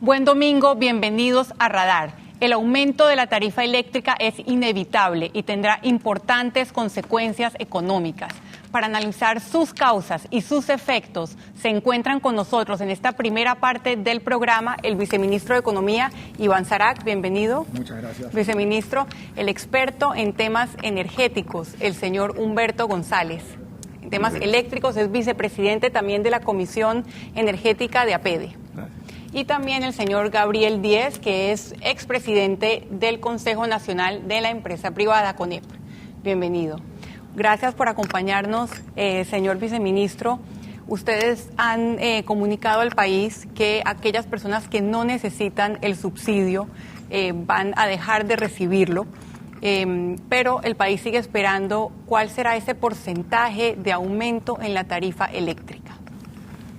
Buen domingo, bienvenidos a Radar. El aumento de la tarifa eléctrica es inevitable y tendrá importantes consecuencias económicas. Para analizar sus causas y sus efectos, se encuentran con nosotros en esta primera parte del programa el viceministro de Economía, Iván Zarac. Bienvenido. Muchas gracias. Viceministro, el experto en temas energéticos, el señor Humberto González. En temas eléctricos es vicepresidente también de la Comisión Energética de APEDE. Y también el señor Gabriel Díez, que es expresidente del Consejo Nacional de la Empresa Privada, CONEP. Bienvenido. Gracias por acompañarnos, señor viceministro. Ustedes han comunicado al país que aquellas personas que no necesitan el subsidio van a dejar de recibirlo, pero el país sigue esperando cuál será ese porcentaje de aumento en la tarifa eléctrica.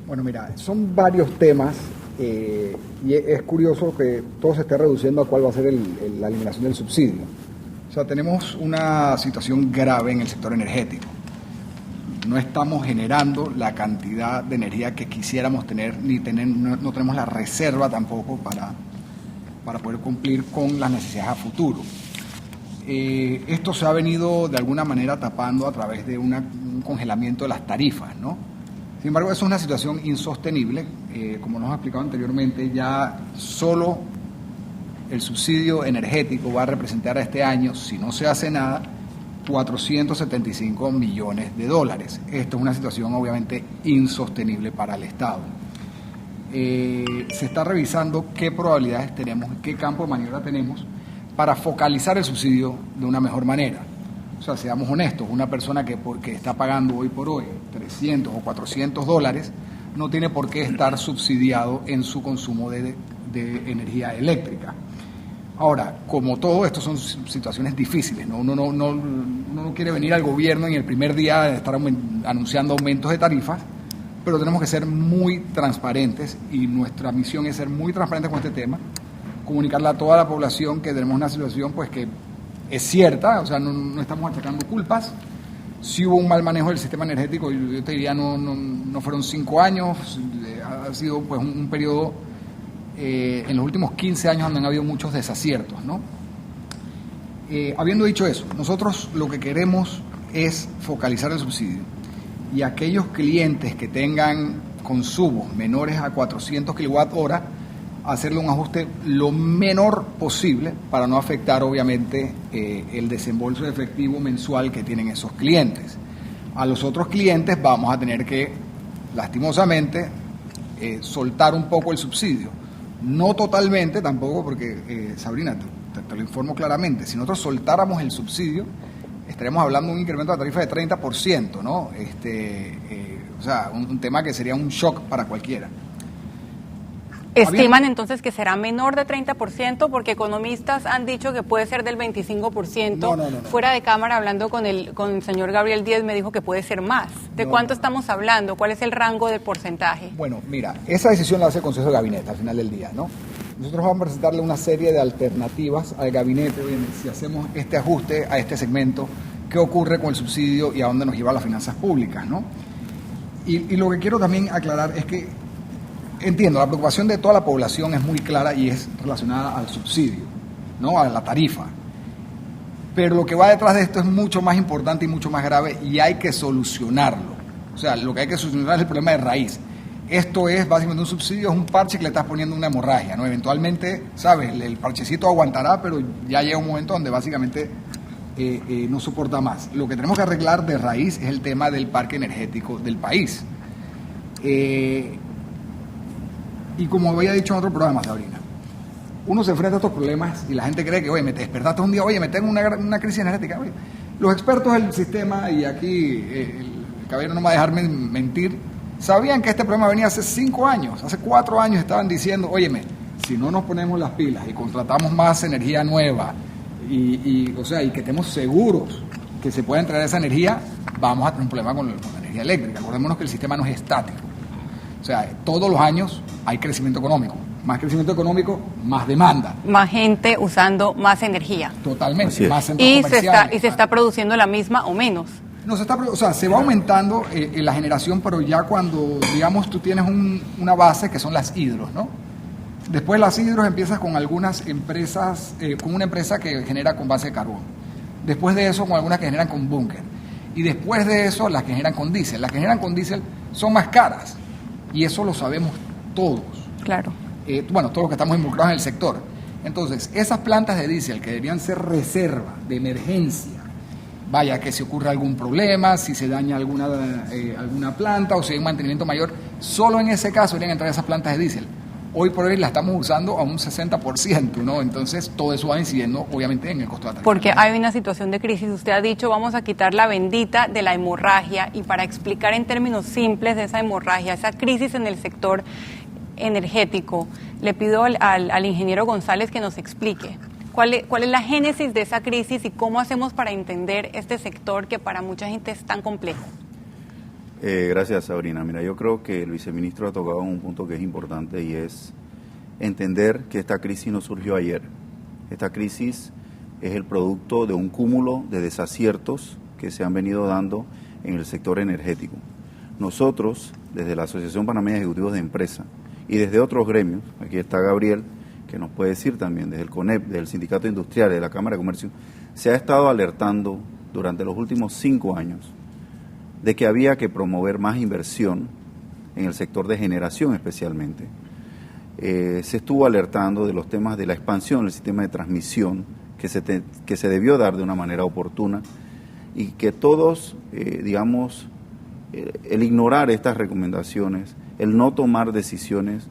Bueno, mira, son varios temas. Y es curioso que todo se esté reduciendo a cuál va a ser la eliminación del subsidio. O sea, tenemos una situación grave en el sector energético. No estamos generando la cantidad de energía que quisiéramos tener, no tenemos la reserva tampoco para poder cumplir con las necesidades a futuro. Esto se ha venido de alguna manera tapando a través de un congelamiento de las tarifas, ¿no? Sin embargo, eso es una situación insostenible. Como nos ha explicado anteriormente, ya solo el subsidio energético va a representar a este año, si no se hace nada, 475 millones de dólares. Esto es una situación obviamente insostenible para el Estado. Se está revisando qué probabilidades tenemos, qué campo de maniobra tenemos para focalizar el subsidio de una mejor manera. O sea, seamos honestos, una persona que porque está pagando hoy por hoy 300 o 400 dólares no tiene por qué estar subsidiado en su consumo de energía eléctrica. Ahora, como todo esto son situaciones difíciles, ¿no? Uno no quiere venir al gobierno en el primer día de estar anunciando aumentos de tarifas, pero tenemos que ser muy transparentes y nuestra misión es ser muy transparentes con este tema, comunicarle a toda la población que tenemos una situación pues que es cierta, o sea, no estamos achacando culpas. Si hubo un mal manejo del sistema energético, yo te diría, no fueron 5 años, ha sido pues un periodo en los últimos 15 años donde han habido muchos desaciertos, ¿no? Habiendo dicho eso, nosotros lo que queremos es focalizar el subsidio y aquellos clientes que tengan consumos menores a 400 kWh, hacerle un ajuste lo menor posible para no afectar obviamente el desembolso efectivo mensual que tienen esos clientes. A los otros clientes vamos a tener que, lastimosamente, soltar un poco el subsidio. No totalmente tampoco, porque Sabrina, te lo informo claramente, si nosotros soltáramos el subsidio, estaríamos hablando de un incremento de la tarifa de 30%, ¿no? O sea, un tema que sería un shock para cualquiera. ¿Estiman entonces que será menor de 30%? Porque economistas han dicho que puede ser del 25%. No. Fuera de cámara, hablando con el señor Gabriel Díez, me dijo que puede ser más. ¿De cuánto estamos hablando? ¿Cuál es el rango del porcentaje? Bueno, mira, esa decisión la hace el Consejo de Gabinete al final del día, ¿no? Nosotros vamos a presentarle una serie de alternativas al gabinete, bien, si hacemos este ajuste a este segmento, qué ocurre con el subsidio y a dónde nos lleva las finanzas públicas, ¿no? Y lo que quiero también aclarar es que entiendo, la preocupación de toda la población es muy clara y es relacionada al subsidio, ¿no? A la tarifa. Pero lo que va detrás de esto es mucho más importante y mucho más grave y hay que solucionarlo. O sea, lo que hay que solucionar es el problema de raíz. Esto es básicamente un subsidio, es un parche que le estás poniendo una hemorragia, ¿no? Eventualmente, ¿sabes? El parchecito aguantará, pero ya llega un momento donde básicamente no soporta más. Lo que tenemos que arreglar de raíz es el tema del parque energético del país. Y como había dicho en otro programa, Sabrina, uno se enfrenta a estos problemas y la gente cree que, oye, me despertaste un día, oye, me tengo una crisis energética. Oye, los expertos del sistema, y aquí el caballero no me va a dejarme mentir, sabían que este problema venía hace 5 años, hace 4 años estaban diciendo, óyeme, si no nos ponemos las pilas y contratamos más energía nueva y que estemos seguros que se pueda entregar esa energía, vamos a tener un problema con la energía eléctrica. Acordémonos que el sistema no es estático. O sea, todos los años hay crecimiento económico. Más crecimiento económico, más demanda. Más gente usando más energía. Totalmente, más centros comerciales. Se está produciendo la misma o menos. No, se va aumentando la generación, pero ya cuando, digamos, tú tienes una base que son las hidros, ¿no? Después las hidros empiezas con algunas empresas, con una empresa que genera con base de carbón. Después de eso con algunas que generan con búnker. Y después de eso las que generan con diésel. Las que generan con diésel son más caras. Y eso lo sabemos todos. Claro. Bueno, todos los que estamos involucrados en el sector. Entonces, esas plantas de diésel que deberían ser reserva de emergencia, vaya que si ocurre algún problema, si se daña alguna planta o si hay un mantenimiento mayor, solo en ese caso deberían entrar esas plantas de diésel. Hoy por hoy la estamos usando a un 60%, ¿no? Entonces todo eso va incidiendo obviamente en el costo de atracción. Porque hay una situación de crisis. Usted ha dicho, vamos a quitar la bendita de la hemorragia, y para explicar en términos simples de esa hemorragia, esa crisis en el sector energético, le pido al ingeniero González que nos explique cuál es la génesis de esa crisis y cómo hacemos para entender este sector que para mucha gente es tan complejo. Gracias, Sabrina. Mira, yo creo que el viceministro ha tocado un punto que es importante, y es entender que esta crisis no surgió ayer. Esta crisis es el producto de un cúmulo de desaciertos que se han venido dando en el sector energético. Nosotros, desde la Asociación Panameña de Ejecutivos de Empresa y desde otros gremios, aquí está Gabriel, que nos puede decir también, desde el CONEP, del Sindicato Industrial, de la Cámara de Comercio, se ha estado alertando durante los últimos 5 años de que había que promover más inversión en el sector de generación especialmente. Se estuvo alertando de los temas de la expansión del sistema de transmisión que se debió dar de una manera oportuna, y que todos, el ignorar estas recomendaciones, el no tomar decisiones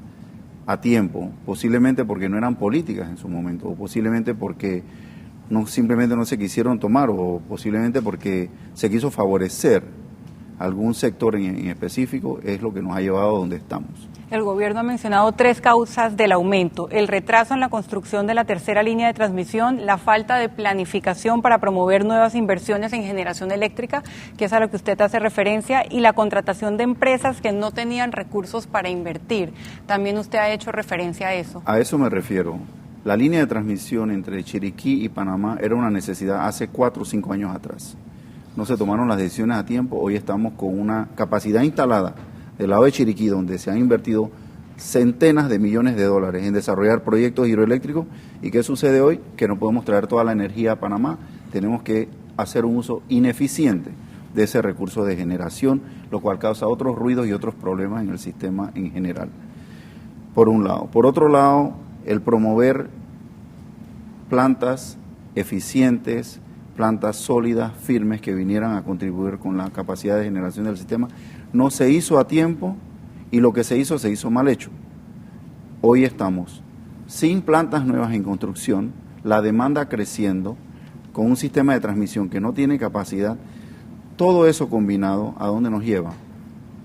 a tiempo, posiblemente porque no eran políticas en su momento, o posiblemente porque simplemente no se quisieron tomar, o posiblemente porque se quiso favorecer algún sector en específico, es lo que nos ha llevado a donde estamos. El gobierno ha mencionado 3 causas del aumento: el retraso en la construcción de la tercera línea de transmisión, la falta de planificación para promover nuevas inversiones en generación eléctrica, que es a lo que usted hace referencia, y la contratación de empresas que no tenían recursos para invertir. También usted ha hecho referencia a eso. A eso me refiero. La línea de transmisión entre Chiriquí y Panamá era una necesidad hace 4 o 5 años atrás. No se tomaron las decisiones a tiempo. Hoy estamos con una capacidad instalada del lado de Chiriquí, donde se han invertido centenas de millones de dólares en desarrollar proyectos hidroeléctricos. ¿Y qué sucede hoy? Que no podemos traer toda la energía a Panamá. Tenemos que hacer un uso ineficiente de ese recurso de generación, lo cual causa otros ruidos y otros problemas en el sistema en general, por un lado. Por otro lado, el promover plantas eficientes, plantas sólidas, firmes, que vinieran a contribuir con la capacidad de generación del sistema, no se hizo a tiempo, y lo que se hizo mal hecho. Hoy estamos sin plantas nuevas en construcción, la demanda creciendo, con un sistema de transmisión que no tiene capacidad. Todo eso combinado, ¿a dónde nos lleva?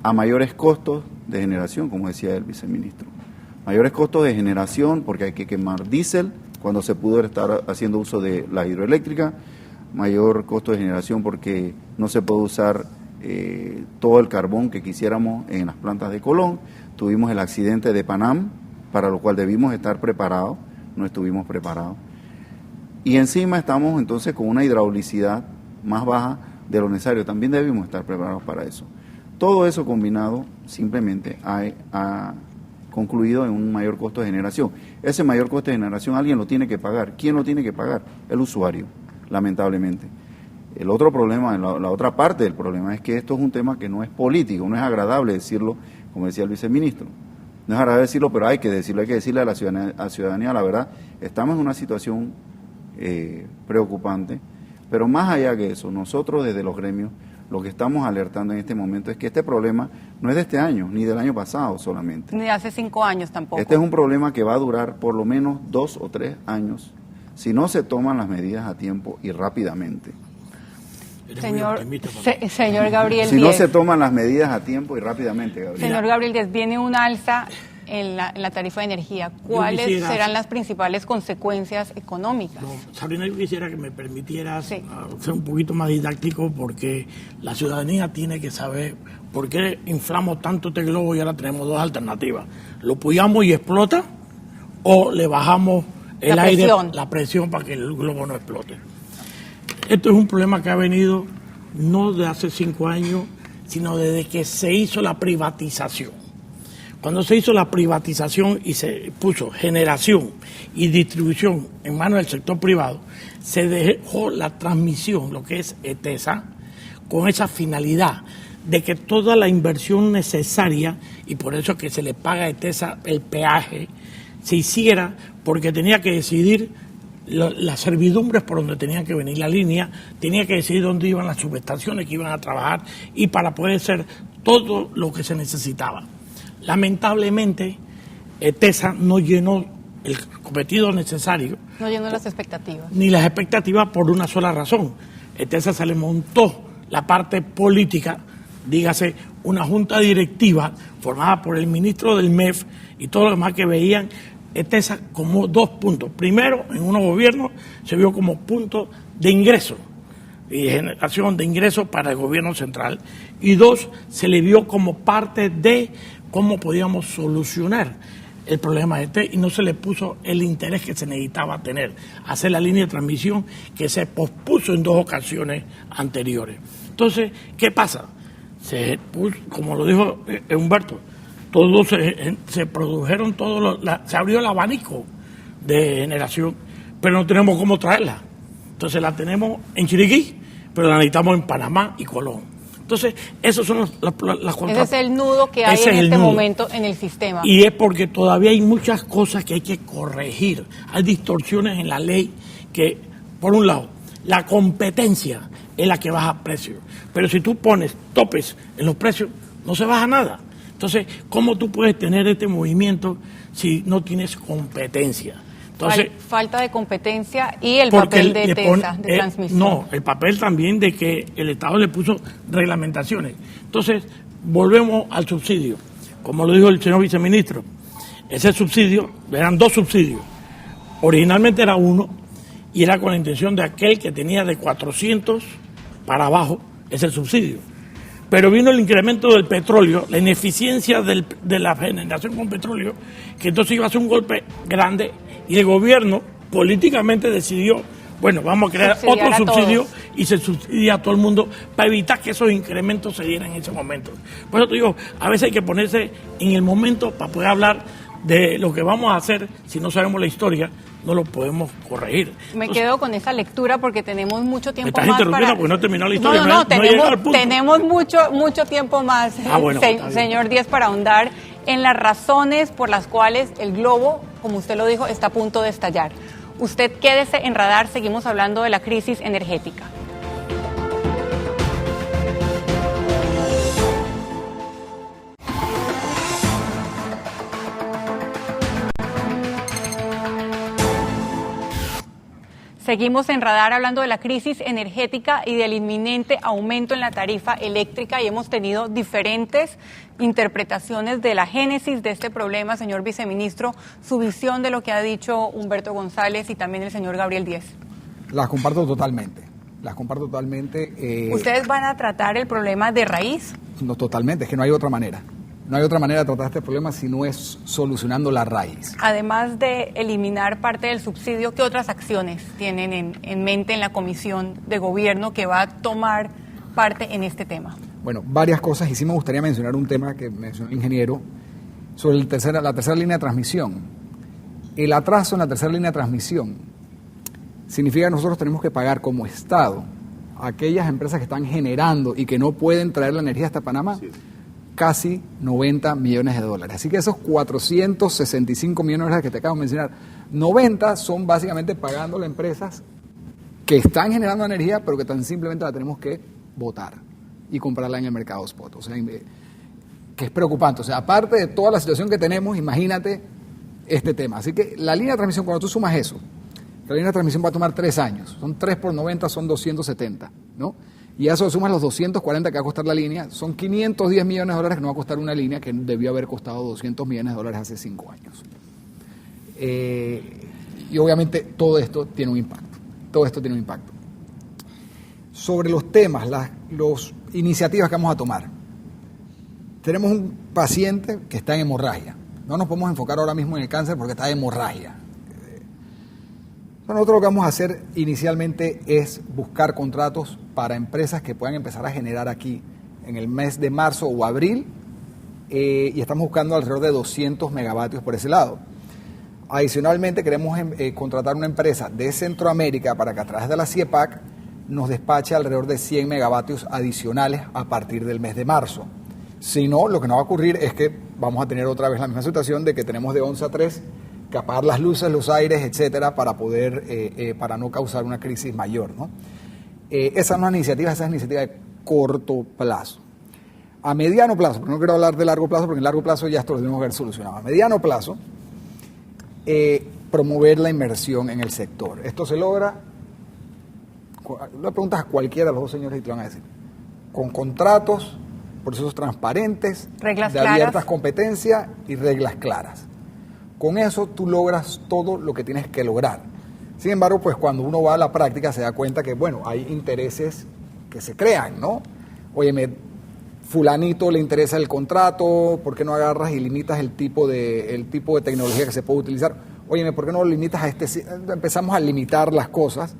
A mayores costos de generación, como decía el viceministro. Mayores costos de generación porque hay que quemar diésel cuando se pudo estar haciendo uso de la hidroeléctrica. Mayor costo de generación porque no se puede usar todo el carbón que quisiéramos en las plantas de Colón. Tuvimos el accidente de Panam, para lo cual debimos estar preparados, no estuvimos preparados. Y encima estamos entonces con una hidraulicidad más baja de lo necesario, también debimos estar preparados para eso. Todo eso combinado simplemente ha concluido en un mayor costo de generación. Ese mayor costo de generación alguien lo tiene que pagar. ¿Quién lo tiene que pagar? El usuario, lamentablemente. El otro problema, la otra parte del problema, es que esto es un tema que no es político, no es agradable decirlo, como decía el viceministro. No es agradable decirlo, pero hay que decirle a la ciudadanía la verdad. Estamos en una situación preocupante, pero más allá de eso, nosotros desde los gremios lo que estamos alertando en este momento es que este problema no es de este año, ni del año pasado solamente. Ni de hace 5 años tampoco. Este es un problema que va a durar por lo menos 2 o 3 años si no se toman las medidas a tiempo y rápidamente. Señor Gabriel Si Díez, no se toman las medidas a tiempo y rápidamente, Gabriel. Señor Gabriel Díez, viene un alza en la tarifa de energía. ¿Cuáles serán las principales consecuencias económicas? No, Sabrina, yo quisiera que me permitieras ser un poquito más didáctico, porque la ciudadanía tiene que saber por qué inflamos tanto este globo, y ahora tenemos 2 alternativas. Lo puyamos y explota, o le bajamos la presión para que el globo no explote. Esto es un problema que ha venido no de hace 5 años, sino desde que se hizo la privatización. Cuando se hizo la privatización y se puso generación y distribución en manos del sector privado, se dejó la transmisión, lo que es ETESA, con esa finalidad de que toda la inversión necesaria, y por eso que se le paga a ETESA el peaje, se hiciera porque tenía que decidir las servidumbres por donde tenían que venir la línea, tenía que decidir dónde iban las subestaciones que iban a trabajar y para poder hacer todo lo que se necesitaba. Lamentablemente, ETESA no llenó el cometido necesario. No llenó las expectativas. Ni las expectativas por una sola razón. ETESA se le montó la parte política, dígase, una junta directiva formada por el ministro del MEF y todos los demás que veían ETESA como 2 puntos. Primero, en unos gobiernos se vio como punto de ingreso y de generación de ingresos para el gobierno central. Y 2, se le vio como parte de cómo podíamos solucionar el problema y no se le puso el interés que se necesitaba tener, hacer la línea de transmisión que se pospuso en 2 ocasiones anteriores. Entonces, ¿qué pasa? Como lo dijo Humberto, todos se produjeron, se abrió el abanico de generación, pero no tenemos cómo traerla. Entonces la tenemos en Chiriquí, pero la necesitamos en Panamá y Colón. Entonces, esos son las Ese es el nudo que hay en este momento en el sistema. Y es porque todavía hay muchas cosas que hay que corregir. Hay distorsiones en la ley que, por un lado, la competencia es la que baja precios. Pero si tú pones topes en los precios, no se baja nada. Entonces, ¿cómo tú puedes tener este movimiento si no tienes competencia? Entonces, falta de competencia y el papel de ETESA, de transmisión. No, el papel también de que el Estado le puso reglamentaciones. Entonces, volvemos al subsidio. Como lo dijo el señor viceministro, ese subsidio, eran 2 subsidios. Originalmente era 1 y era con la intención de aquel que tenía de 400 para abajo, es el subsidio. Pero vino el incremento del petróleo, la ineficiencia de la generación con petróleo, que entonces iba a ser un golpe grande y el gobierno políticamente decidió, bueno, vamos a crear otro subsidio y se subsidia a todo el mundo para evitar que esos incrementos se dieran en ese momento. Por eso te digo, a veces hay que ponerse en el momento para poder hablar de lo que vamos a hacer. Si no sabemos la historia, no lo podemos corregir. Me quedo con esa lectura porque tenemos mucho tiempo más. ¿Me estás interrumpiendo porque no he terminado la historia? No, tenemos mucho tiempo más, bueno, señor Díez, para ahondar en las razones por las cuales el globo, como usted lo dijo, está a punto de estallar. Usted quédese en Radar, seguimos hablando de la crisis energética. Seguimos en Radar hablando de la crisis energética y del inminente aumento en la tarifa eléctrica y hemos tenido diferentes interpretaciones de la génesis de este problema. Señor viceministro, su visión de lo que ha dicho Humberto González y también el señor Gabriel Díez. Las comparto totalmente. ¿Ustedes van a tratar el problema de raíz? No, totalmente, es que no hay otra manera. No hay otra manera de tratar este problema si no es solucionando la raíz. Además de eliminar parte del subsidio, ¿qué otras acciones tienen en mente en la Comisión de Gobierno que va a tomar parte en este tema? Bueno, varias cosas, y sí me gustaría mencionar un tema que mencionó el ingeniero sobre la tercera línea de transmisión. El atraso en la tercera línea de transmisión significa que nosotros tenemos que pagar como Estado a aquellas empresas que están generando y que no pueden traer la energía hasta Panamá. Sí. Casi 90 millones de dólares. Así que esos 465 millones de dólares que te acabo de mencionar, 90 son básicamente pagando a empresas que están generando energía, pero que tan simplemente la tenemos que botar y comprarla en el mercado spot. O sea, que es preocupante. O sea, aparte de toda la situación que tenemos, imagínate este tema. Así que la línea de transmisión, cuando tú sumas eso, la línea de transmisión va a tomar 3 años. Son 3 por 90, son 270, ¿no? Y a eso sumas los 240 que va a costar la línea, son 510 millones de dólares que no va a costar una línea que debió haber costado 200 millones de dólares hace 5 años. Y obviamente todo esto tiene un impacto. Sobre los temas, las iniciativas que vamos a tomar. Tenemos un paciente que está en hemorragia. No nos podemos enfocar ahora mismo en el cáncer porque está en hemorragia. Nosotros lo que vamos a hacer inicialmente es buscar contratos para empresas que puedan empezar a generar aquí en el mes de marzo o abril y estamos buscando alrededor de 200 megavatios por ese lado. Adicionalmente, queremos contratar una empresa de Centroamérica para que a través de la CIEPAC nos despache alrededor de 100 megavatios adicionales a partir del mes de marzo. Si no, lo que nos va a ocurrir es que vamos a tener otra vez la misma situación de que tenemos de 11 a 3 que apagar las luces, los aires, etcétera, para poder, para no causar una crisis mayor, ¿no? Esa no es una iniciativa, esa es una iniciativa de corto plazo. A mediano plazo, porque no quiero hablar de largo plazo, porque en largo plazo ya esto lo tenemos que ver solucionado. A mediano plazo, promover la inversión en el sector. Esto se logra, le preguntas a cualquiera de los dos señores y te van a decir, con contratos, procesos transparentes, reglas de claras, abiertas competencias y reglas claras. Con eso tú logras todo lo que tienes que lograr. Sin embargo, pues cuando uno va a la práctica se da cuenta que, bueno, hay intereses que se crean, ¿no? Óyeme, fulanito le interesa el contrato, ¿por qué no agarras y limitas el tipo de tecnología que se puede utilizar? Óyeme, ¿por qué no lo limitas a este? Empezamos a limitar las cosas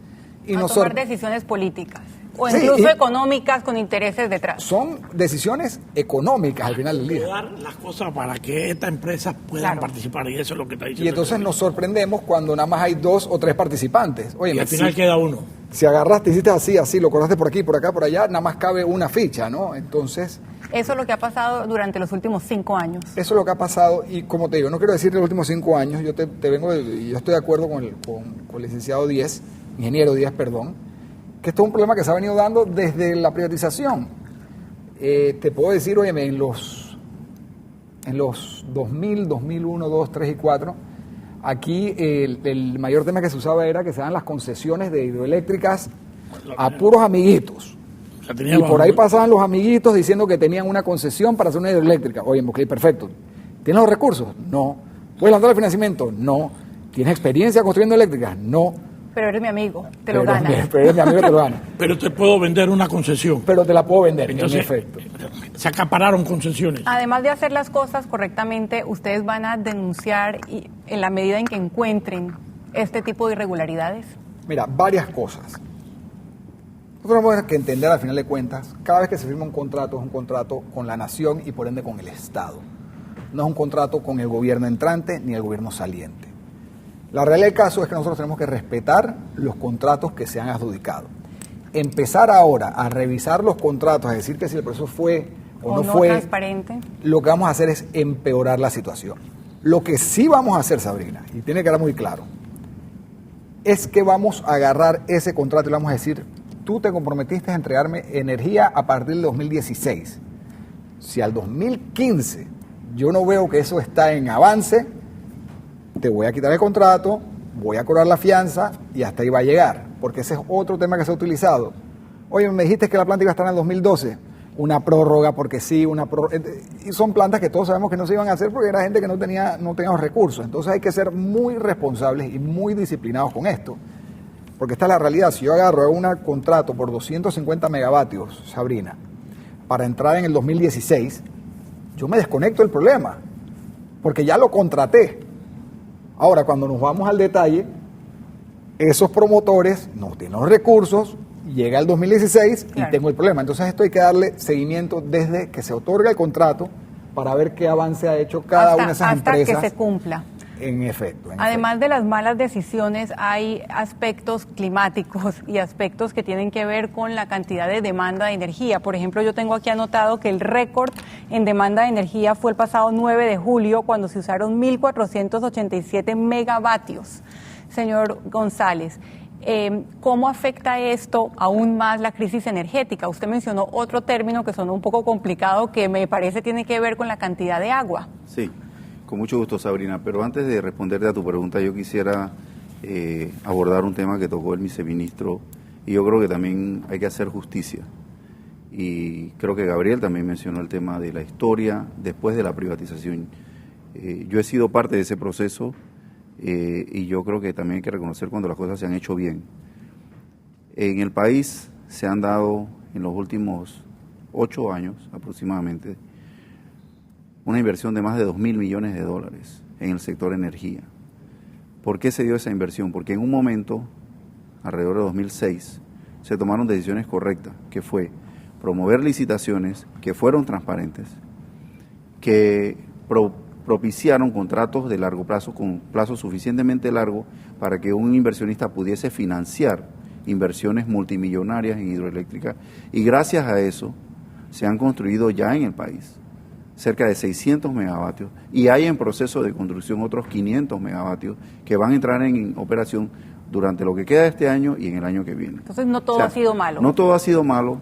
y a tomar decisiones políticas o incluso económicas con intereses detrás. Son decisiones económicas al final del día. Dar las cosas para que estas empresas puedan participar, y eso es lo que está diciendo. Y entonces nos sorprendemos cuando nada más hay 2 o 3 participantes. Oye, y al final queda uno. Si agarraste, hiciste así, lo cortaste por aquí, por acá, por allá, nada más cabe una ficha, ¿no? Entonces... Eso es lo que ha pasado durante los últimos 5 años. Eso es lo que ha pasado, y como te digo, no quiero decir los últimos 5 años, yo yo estoy de acuerdo con el licenciado Díez, ingeniero Díez, perdón, que esto es un problema que se ha venido dando desde la privatización. Te puedo decir, oye, en los 2000, 2001, 2, 3 y 4, aquí el mayor tema que se usaba era que se dan las concesiones de hidroeléctricas a puros amiguitos. Y por ahí pasaban los amiguitos diciendo que tenían una concesión para hacer una hidroeléctrica. Oye, ok, perfecto. ¿Tienes los recursos? No. ¿Puedes lanzar el financiamiento? No. ¿Tienes experiencia construyendo eléctricas? No. Pero eres mi amigo, te lo ganas. Pero eres mi amigo, te lo ganas. Pero te puedo vender una concesión. Pero te la puedo vender, entonces, en efecto. Se acapararon concesiones. Además de hacer las cosas correctamente, ustedes van a denunciar en la medida en que encuentren este tipo de irregularidades. Mira, varias cosas. Nosotros tenemos que entender, al final de cuentas, cada vez que se firma un contrato, es un contrato con la nación y por ende con el Estado. No es un contrato con el gobierno entrante ni el gobierno saliente. La realidad del caso es que nosotros tenemos que respetar los contratos que se han adjudicado. Empezar ahora a revisar los contratos, a decir que si el proceso fue o no fue transparente, lo que vamos a hacer es empeorar la situación. Lo que sí vamos a hacer, Sabrina, y tiene que quedar muy claro, es que vamos a agarrar ese contrato y le vamos a decir, tú te comprometiste a entregarme energía a partir del 2016. Si al 2015 yo no veo que eso está en avance, te voy a quitar el contrato, voy a cobrar la fianza y hasta ahí va a llegar, porque ese es otro tema que se ha utilizado. Oye, me dijiste que la planta iba a estar en el 2012, una prórroga porque sí, y son plantas que todos sabemos que no se iban a hacer porque era gente que no tenía los recursos. Entonces hay que ser muy responsables y muy disciplinados con esto, porque esta es la realidad. Si yo agarro un contrato por 250 megavatios, Sabrina, para entrar en el 2016, yo me desconecto del problema, porque ya lo contraté. Ahora, cuando nos vamos al detalle, esos promotores no tienen los recursos, llega el 2016 y tengo el problema. Entonces esto hay que darle seguimiento desde que se otorga el contrato para ver qué avance ha hecho cada una de esas empresas. Hasta que se cumpla. En efecto. Además de las malas decisiones, hay aspectos climáticos y aspectos que tienen que ver con la cantidad de demanda de energía. Por ejemplo, yo tengo aquí anotado que el récord en demanda de energía fue el pasado 9 de julio, cuando se usaron 1.487 megavatios. Señor González, ¿cómo afecta esto aún más la crisis energética? Usted mencionó otro término que sonó un poco complicado, que me parece tiene que ver con la cantidad de agua. Sí. Con mucho gusto, Sabrina, pero antes de responderte a tu pregunta, yo quisiera abordar un tema que tocó el viceministro, y yo creo que también hay que hacer justicia. Y creo que Gabriel también mencionó el tema de la historia después de la privatización. Yo he sido parte de ese proceso y yo creo que también hay que reconocer cuando las cosas se han hecho bien. En el país se han dado en los últimos 8 años aproximadamente una inversión de más de 2.000 millones de dólares en el sector energía. ¿Por qué se dio esa inversión? Porque en un momento, alrededor de 2006, se tomaron decisiones correctas, que fue promover licitaciones que fueron transparentes, que propiciaron contratos de largo plazo, con plazo suficientemente largo para que un inversionista pudiese financiar inversiones multimillonarias en hidroeléctricas, y gracias a eso se han construido ya en el país cerca de 600 megavatios y hay en proceso de construcción otros 500 megavatios que van a entrar en operación durante lo que queda de este año y en el año que viene. Entonces no todo ha sido malo. No todo ha sido malo,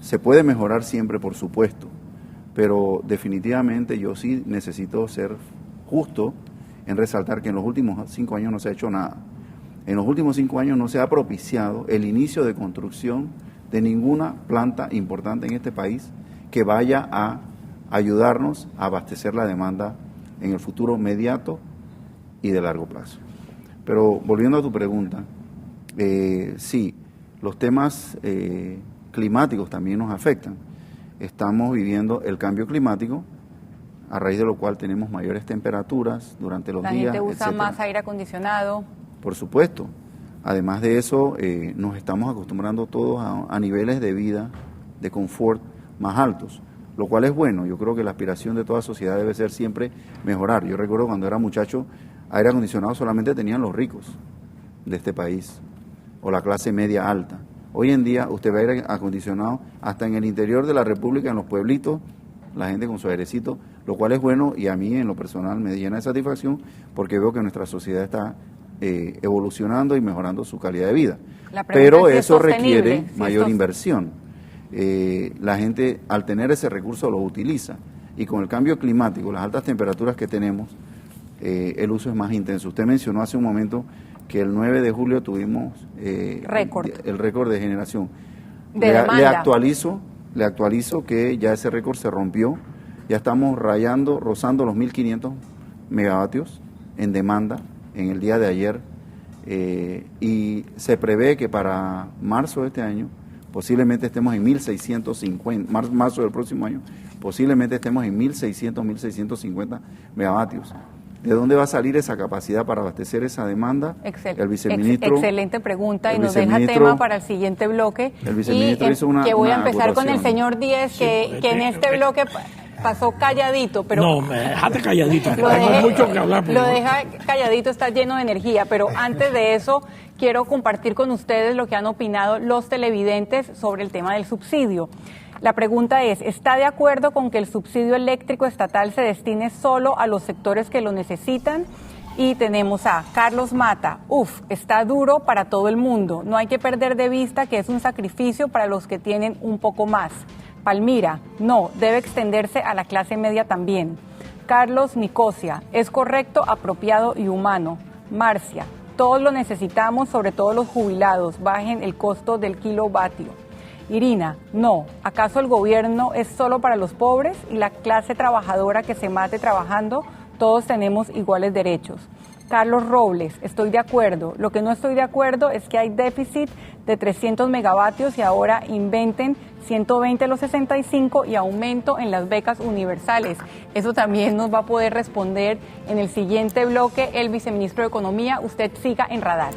se puede mejorar siempre, por supuesto, pero definitivamente yo sí necesito ser justo en resaltar que en los últimos 5 años no se ha hecho nada. En los últimos 5 años no se ha propiciado el inicio de construcción de ninguna planta importante en este país que vaya a ayudarnos a abastecer la demanda en el futuro inmediato y de largo plazo. Pero volviendo a tu pregunta, sí, los temas climáticos también nos afectan. Estamos viviendo el cambio climático, a raíz de lo cual tenemos mayores temperaturas durante los días. La gente usa etcétera. más aire acondicionado. Por supuesto. Además de eso, nos estamos acostumbrando todos a niveles de vida, de confort más altos, lo cual es bueno. Yo creo que la aspiración de toda sociedad debe ser siempre mejorar. Yo recuerdo cuando era muchacho, aire acondicionado solamente tenían los ricos de este país o la clase media alta. Hoy en día usted ve aire acondicionado hasta en el interior de la República, en los pueblitos, la gente con su airecito, lo cual es bueno y a mí en lo personal me llena de satisfacción porque veo que nuestra sociedad está evolucionando y mejorando su calidad de vida. Pero eso requiere mayor inversión. La gente al tener ese recurso lo utiliza y con el cambio climático, las altas temperaturas que tenemos, el uso es más intenso. Usted mencionó hace un momento que el 9 de julio tuvimos el récord de generación. Le actualizo que ya ese récord se rompió, ya estamos rozando los 1.500 megavatios en demanda en el día de ayer y se prevé que para marzo de este año posiblemente estemos en 1.650, marzo del próximo año, posiblemente estemos en 1.600, 1.650 megavatios. ¿De dónde va a salir esa capacidad para abastecer esa demanda? El viceministro, excelente pregunta y nos deja tema para el siguiente bloque. El viceministro hizo una que voy a empezar con el señor Díez, que en este bloque pasó calladito, pero... No, me dejaste calladito, tengo mucho que hablar. Lo deja calladito, está lleno de energía, pero antes de eso quiero compartir con ustedes lo que han opinado los televidentes sobre el tema del subsidio. La pregunta es, ¿está de acuerdo con que el subsidio eléctrico estatal se destine solo a los sectores que lo necesitan? Y tenemos a Carlos Mata, está duro para todo el mundo, no hay que perder de vista que es un sacrificio para los que tienen un poco más. Palmira, no, debe extenderse a la clase media también. Carlos Nicosia, es correcto, apropiado y humano. Marcia, todos lo necesitamos, sobre todo los jubilados, bajen el costo del kilovatio. Irina, no, ¿acaso el gobierno es solo para los pobres y la clase trabajadora que se mate trabajando? Todos tenemos iguales derechos. Carlos Robles, estoy de acuerdo. Lo que no estoy de acuerdo es que hay déficit de 300 megavatios y ahora inventen 120 los 65 y aumento en las becas universales. Eso también nos va a poder responder en el siguiente bloque el viceministro de Economía. Usted siga en Radar.